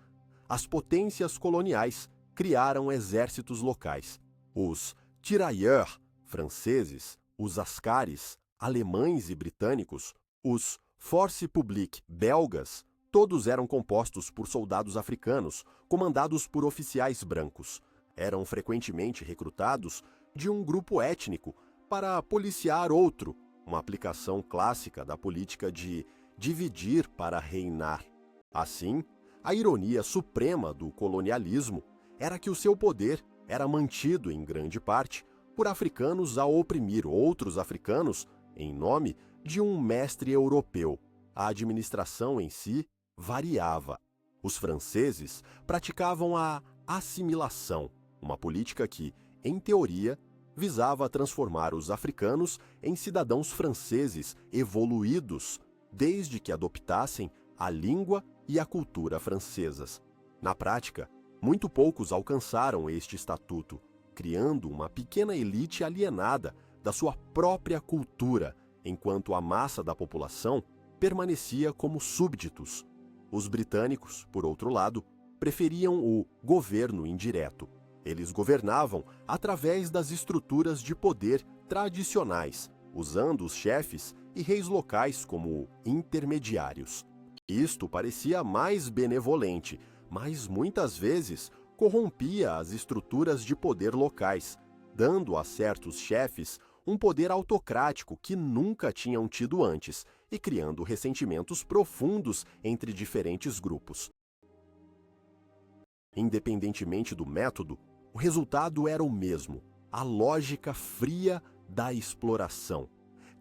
as potências coloniais criaram exércitos locais. Os tirailleurs franceses, os askaris alemães e britânicos, os force publique belgas, todos eram compostos por soldados africanos, comandados por oficiais brancos. Eram frequentemente recrutados de um grupo étnico para policiar outro, uma aplicação clássica da política de dividir para reinar. Assim, a ironia suprema do colonialismo era que o seu poder era mantido, em grande parte, por africanos a oprimir outros africanos em nome de um mestre europeu. A administração em si variava. Os franceses praticavam a assimilação, uma política que, em teoria, visava transformar os africanos em cidadãos franceses evoluídos, desde que adoptassem a língua e a cultura francesas. Na prática, muito poucos alcançaram este estatuto. criando uma pequena elite alienada da sua própria cultura, enquanto a massa da população permanecia como súbditos. Os britânicos, por outro lado, preferiam o governo indireto. Eles governavam através das estruturas de poder tradicionais, usando os chefes e reis locais como intermediários. Isto parecia mais benevolente, mas muitas vezes corrompia as estruturas de poder locais, dando a certos chefes um poder autocrático que nunca tinham tido antes e criando ressentimentos profundos entre diferentes grupos. Independentemente do método, o resultado era o mesmo: a lógica fria da exploração.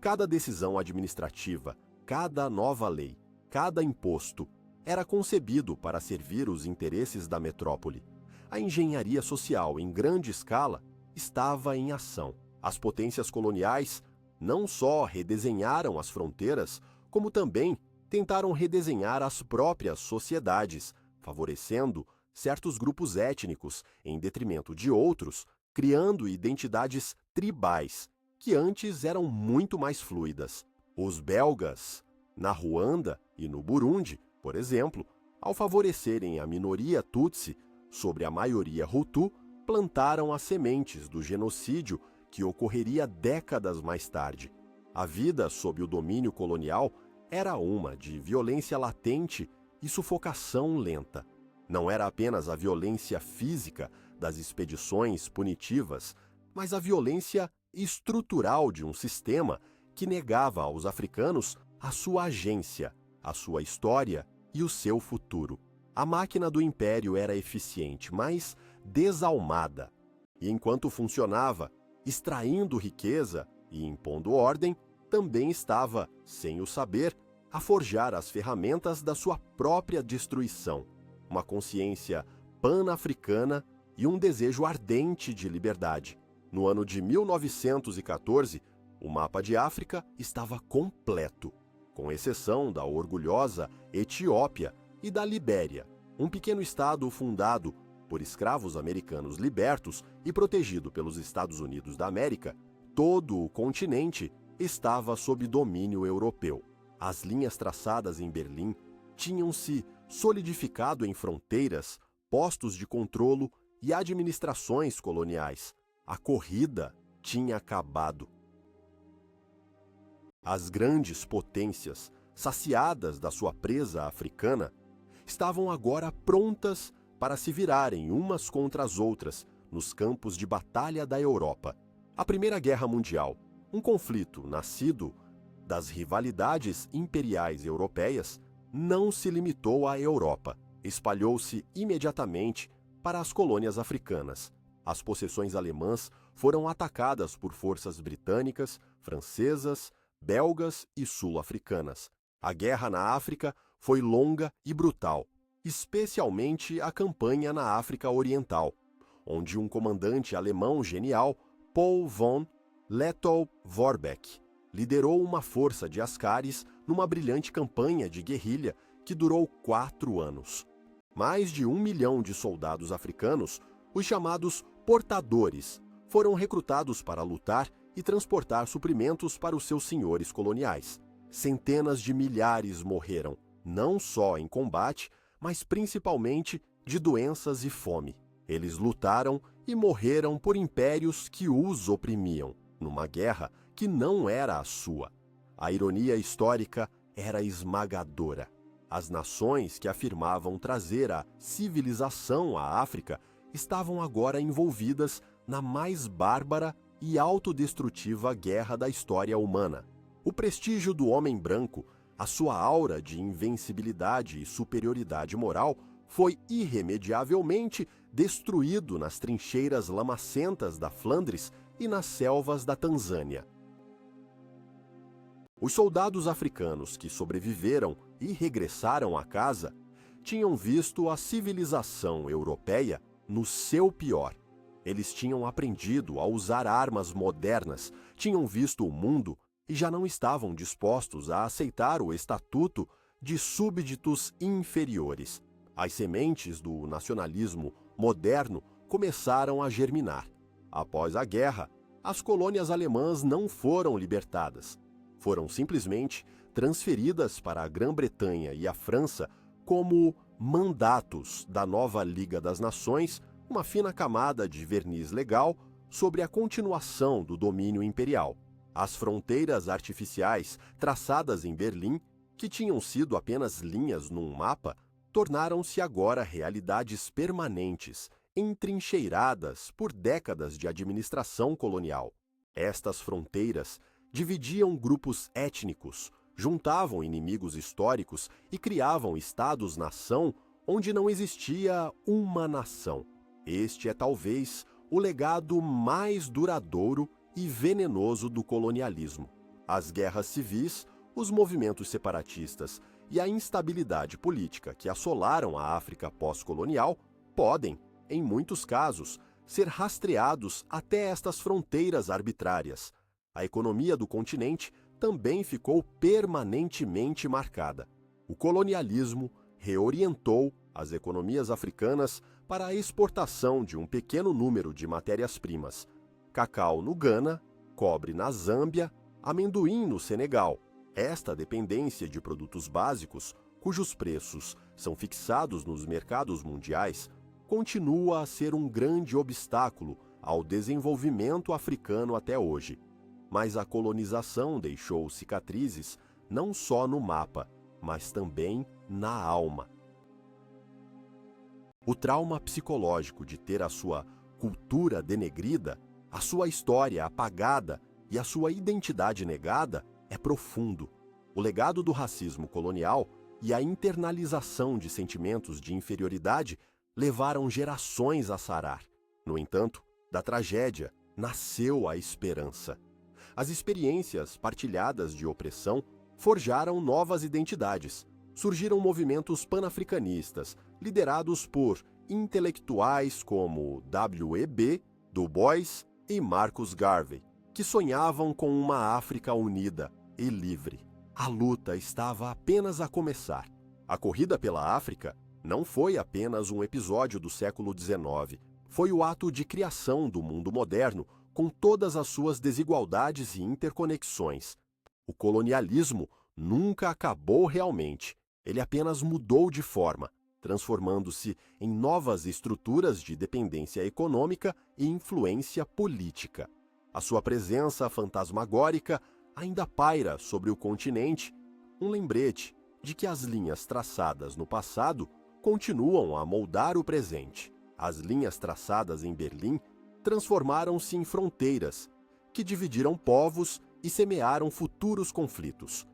Cada decisão administrativa, cada nova lei, cada imposto era concebido para servir os interesses da metrópole. A engenharia social em grande escala estava em ação. As potências coloniais não só redesenharam as fronteiras, como também tentaram redesenhar as próprias sociedades, favorecendo certos grupos étnicos em detrimento de outros, criando identidades tribais, que antes eram muito mais fluidas. Os belgas, na Ruanda e no Burundi, por exemplo, ao favorecerem a minoria Tutsi sobre a maioria Hutu, plantaram as sementes do genocídio que ocorreria décadas mais tarde. A vida sob o domínio colonial era uma de violência latente e sufocação lenta. Não era apenas a violência física das expedições punitivas, mas a violência estrutural de um sistema que negava aos africanos a sua agência, a sua história e o seu futuro. A máquina do império era eficiente, mas desalmada. E enquanto funcionava, extraindo riqueza e impondo ordem, também estava, sem o saber, a forjar as ferramentas da sua própria destruição. Uma consciência pan-africana e um desejo ardente de liberdade. No ano de 1914, o mapa de África estava completo, com exceção da orgulhosa Etiópia e da Libéria, um pequeno estado fundado por escravos americanos libertos e protegido pelos Estados Unidos da América. Todo o continente estava sob domínio europeu. As linhas traçadas em Berlim tinham se solidificado em fronteiras, postos de controlo e administrações coloniais. A corrida tinha acabado. As grandes potências, saciadas da sua presa africana, estavam agora prontas para se virarem umas contra as outras nos campos de batalha da Europa. A Primeira Guerra Mundial, um conflito nascido das rivalidades imperiais europeias, não se limitou à Europa. Espalhou-se imediatamente para as colônias africanas. As possessões alemãs foram atacadas por forças britânicas, francesas, belgas e sul-africanas. A guerra na África foi longa e brutal, especialmente a campanha na África Oriental, onde um comandante alemão genial, Paul von Lettow-Vorbeck, liderou uma força de askaris numa brilhante campanha de guerrilha que durou 4 anos. Mais de 1 milhão de soldados africanos, os chamados portadores, foram recrutados para lutar e transportar suprimentos para os seus senhores coloniais. Centenas de milhares morreram, não só em combate, mas principalmente de doenças e fome. Eles lutaram e morreram por impérios que os oprimiam, numa guerra que não era a sua. A ironia histórica era esmagadora. As nações que afirmavam trazer a civilização à África estavam agora envolvidas na mais bárbara e autodestrutiva guerra da história humana. O prestígio do homem branco, a sua aura de invencibilidade e superioridade moral, foi irremediavelmente destruído nas trincheiras lamacentas da Flandres e nas selvas da Tanzânia. Os soldados africanos que sobreviveram e regressaram a casa tinham visto a civilização europeia no seu pior. Eles tinham aprendido a usar armas modernas, tinham visto o mundo e já não estavam dispostos a aceitar o estatuto de súbditos inferiores. As sementes do nacionalismo moderno começaram a germinar. Após a guerra, as colônias alemãs não foram libertadas. Foram simplesmente transferidas para a Grã-Bretanha e a França como mandatos da nova Liga das Nações, uma fina camada de verniz legal sobre a continuação do domínio imperial. As fronteiras artificiais traçadas em Berlim, que tinham sido apenas linhas num mapa, tornaram-se agora realidades permanentes, entrincheiradas por décadas de administração colonial. Estas fronteiras dividiam grupos étnicos, juntavam inimigos históricos e criavam estados-nação onde não existia uma nação. Este é talvez o legado mais duradouro e venenoso do colonialismo. As guerras civis, os movimentos separatistas e a instabilidade política que assolaram a África pós-colonial podem, em muitos casos, ser rastreados até estas fronteiras arbitrárias. A economia do continente também ficou permanentemente marcada. O colonialismo reorientou as economias africanas para a exportação de um pequeno número de matérias-primas: cacau no Ghana, cobre na Zâmbia, amendoim no Senegal. Esta dependência de produtos básicos, cujos preços são fixados nos mercados mundiais, continua a ser um grande obstáculo ao desenvolvimento africano até hoje. Mas a colonização deixou cicatrizes não só no mapa, mas também na alma. O trauma psicológico de ter a sua cultura denegrida, a sua história apagada e a sua identidade negada é profundo. O legado do racismo colonial e a internalização de sentimentos de inferioridade levaram gerações a sarar. No entanto, da tragédia nasceu a esperança. As experiências partilhadas de opressão forjaram novas identidades. Surgiram movimentos panafricanistas, liderados por intelectuais como W.E.B., Du Bois e Marcus Garvey, que sonhavam com uma África unida e livre. A luta estava apenas a começar. A corrida pela África não foi apenas um episódio do século XIX. Foi o ato de criação do mundo moderno, com todas as suas desigualdades e interconexões. O colonialismo nunca acabou realmente. Ele apenas mudou de forma, transformando-se em novas estruturas de dependência econômica e influência política. A sua presença fantasmagórica ainda paira sobre o continente, um lembrete de que as linhas traçadas no passado continuam a moldar o presente. As linhas traçadas em Berlim transformaram-se em fronteiras, que dividiram povos e semearam futuros conflitos.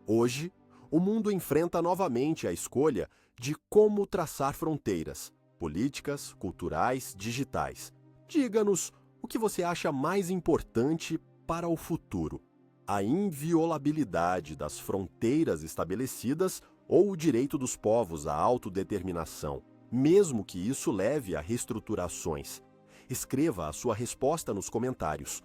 Hoje, o mundo enfrenta novamente a escolha de como traçar fronteiras políticas, culturais, digitais. Diga-nos o que você acha mais importante para o futuro: a inviolabilidade das fronteiras estabelecidas ou o direito dos povos à autodeterminação, mesmo que isso leve a reestruturações. Escreva a sua resposta nos comentários.